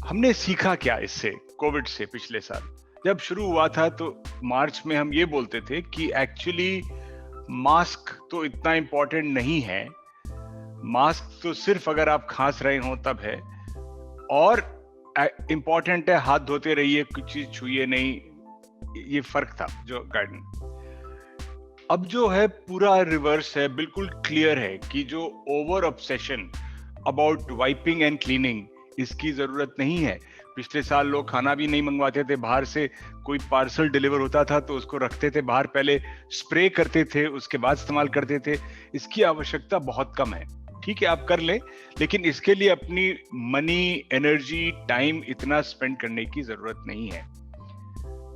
हमने सीखा क्या इससे, कोविड से पिछले साल? जब शुरू हुआ था तो मार्च में हम ये बोलते थे कि एक्चुअली मास्क तो इतना इम्पोर्टेंट नहीं है, मास्क तो सिर्फ अगर आप खांस रहे हो तब है, और इम्पोर्टेंट है हाथ धोते रहिए, कुछ चीज छुइए नहीं, ये फर्क था जो गाइडेंस। अब जो है पूरा रिवर्स है, बिल्कुल क्लियर है कि जो over obsession about wiping and cleaning, इसकी जरूरत नहीं है। पिछले साल लोग खाना भी नहीं मंगवाते थे बाहर से, कोई पार्सल डिलीवर होता था तो उसको रखते थे बाहर, पहले स्प्रे करते थे उसके बाद इस्तेमाल करते थे। इसकी आवश्यकता बहुत कम है, ठीक है आप कर ले, लेकिन इसके लिए अपनी मनी, एनर्जी, टाइम इतना स्पेंड करने की जरूरत नहीं है।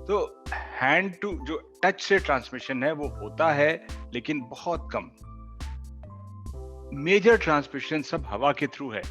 तो हैंड टू जो टच से ट्रांसमिशन है वो होता है, लेकिन बहुत कम। मेजर ट्रांसमिशन सब हवा के थ्रू है,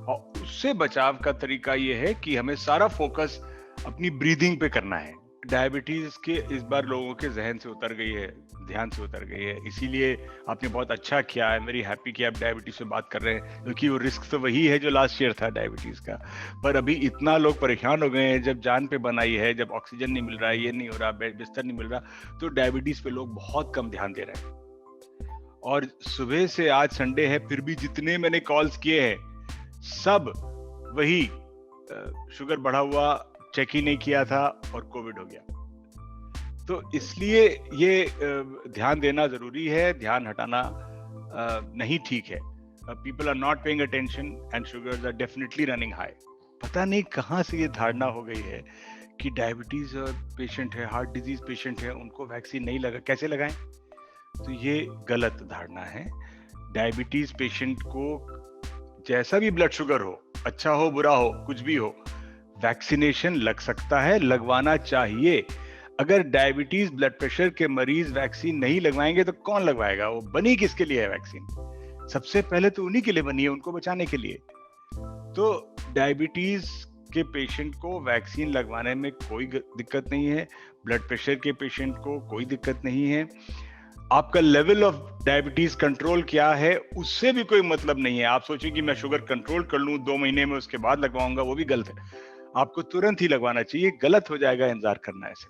और उससे बचाव का तरीका ये है कि हमें सारा फोकस अपनी ब्रीदिंग पे करना है। डायबिटीज के इस बार लोगों के जहन से उतर गई है, ध्यान से उतर गई है, इसीलिए आपने बहुत अच्छा किया है, मेरी हैप्पी कि आप डायबिटीज पे बात कर रहे हैं, क्योंकि वो रिस्क तो वही है जो लास्ट ईयर था डायबिटीज का। पर अभी इतना लोग परेशान हो गए हैं, जब जान पे बनाई है, जब ऑक्सीजन नहीं मिल रहा है, ये नहीं हो रहा, बेड बिस्तर नहीं मिल रहा, तो डायबिटीज पे लोग बहुत कम ध्यान दे रहे हैं। और सुबह से आज संडे है, फिर भी जितने मैंने कॉल्स किए हैं सब वही शुगर बढ़ा हुआ, चेक ही नहीं किया था और कोविड हो गया। तो इसलिए ये ध्यान देना जरूरी है, ध्यान हटाना नहीं ठीक है। People are not paying attention and sugars are definitely running high. पता नहीं कहाँ से ये धारणा हो गई है कि डायबिटीज पेशेंट है, हार्ट डिजीज पेशेंट है, उनको वैक्सीन नहीं लगा, कैसे लगाएं? तो ये गलत धारणा है। डायबिटीज पेशेंट को जैसा भी ब्लड शुगर हो, अच्छा हो बुरा हो कुछ भी हो, वैक्सीनेशन लग सकता है, लगवाना चाहिए। अगर डायबिटीज ब्लड प्रेशर के मरीज वैक्सीन नहीं लगवाएंगे तो कौन लगवाएगा? वो बनी किसके लिए है वैक्सीन? सबसे पहले तो उन्हीं के लिए बनी है, उनको बचाने के लिए। तो डायबिटीज के पेशेंट को वैक्सीन लगवाने में कोई दिक्कत नहीं है, ब्लड प्रेशर के पेशेंट को कोई दिक्कत नहीं है। आपका लेवल ऑफ डायबिटीज कंट्रोल क्या है उससे भी कोई मतलब नहीं है। आप सोचिए कि मैं शुगर कंट्रोल कर लूं 2 महीने में, उसके बाद लगवाऊंगा, वो भी गलत है। आपको तुरंत ही लगवाना चाहिए, गलत हो जाएगा इंतजार करना ऐसे।